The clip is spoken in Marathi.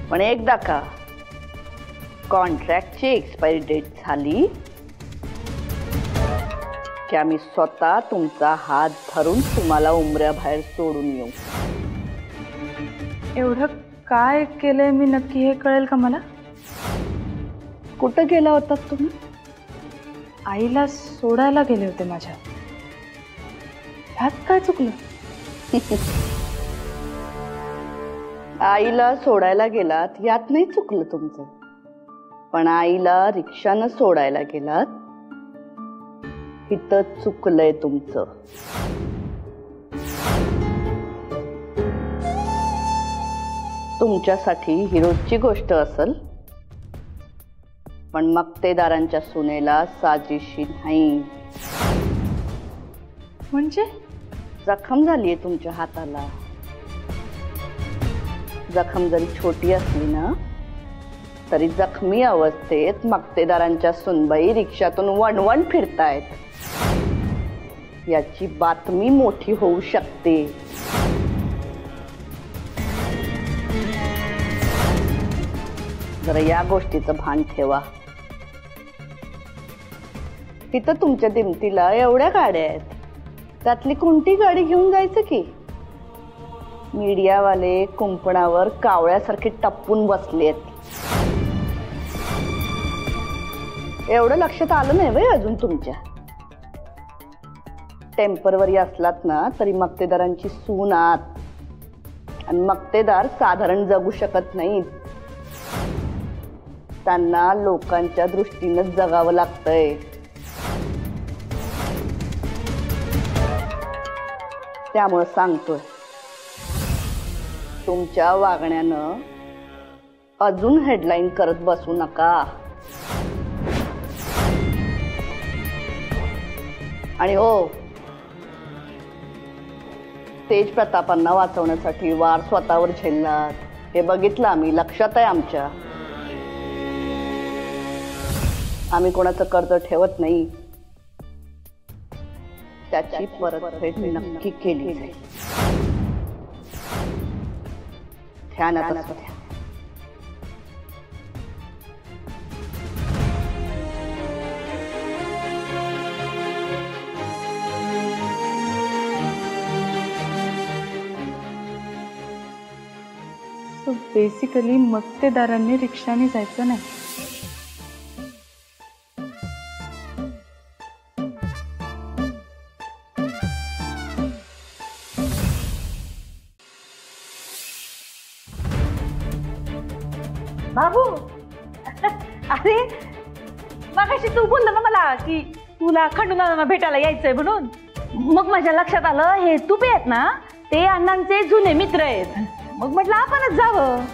पण एकदा का कॉन्ट्रॅक्टची एक्सपायरी डेट झाली की आम्ही स्वतः तुमचा हात धरून तुम्हाला उमऱ्याबाहेर सोडून येऊ. एवढं काय केलंय मी नक्की हे कळेल का मला? कुठं गेला होता तुम्ही? आईला सोडायला गेले होते माझ्या. ह्यात काय चुकलं? आईला सोडायला गेलात यात नाही चुकलं तुमचं, पण आईला रिक्षानं सोडायला गेलात इथं चुकलंय तुमचं. तुमच्यासाठी ही रोजची गोष्ट असेल, पण मक्तेदारांच्या सुनेला साजिशी नाही. म्हणजे जखम झालीये तुमच्या हाताला. जखम जरी छोटी असली ना तरी जखमी अवस्थेत मक्तेदारांच्या सुनबाई रिक्षातून वणवण फिरतायत याची बातमी मोठी होऊ शकते. जरा या गोष्टीचं भान ठेवा. इथं तुमच्या दिमतीला एवढ्या गाड्या आहेत, त्यातली कोणती गाडी घेऊन जायचं की? मीडियावाले कुंपणावर कावळ्यासारखे टप्पून बसलेत. एवढं लक्षात आलं नाही वय अजून तुमच्या? टेम्परवरी असलात ना तरी मक्तेदारांची सून आहात, आणि मक्तेदार साधारण जगू शकत नाहीत. त्यांना लोकांच्या दृष्टीनं जगावं लागतंय. त्यामुळे सांगतोय, तुमच्या वागण्यानं अजून हेडलाईन करत बसू नका. आणि हो, तेज प्रतापांना वाचवण्यासाठी वार स्वतःवर झेललात हे बघितलं आम्ही, लक्षात आहे आमच्या. आम्ही कोणाचं कर्ज ठेवत नाही, त्याची परतफेड नक्की केली जाईल. ध्यानात असू द्या. बेसिकली मक्तेदारांनी रिक्षाने जायचं नाही. बाबू, अरे मगाशी तू बोलला ना मला की तुला खंडूनाना भेटायला यायचंय म्हणून. मग माझ्या लक्षात आलं हे तुपे आहेत ना, ते अण्णांचे जुने मित्र आहेत. मग म्हटलं आपणच जावं.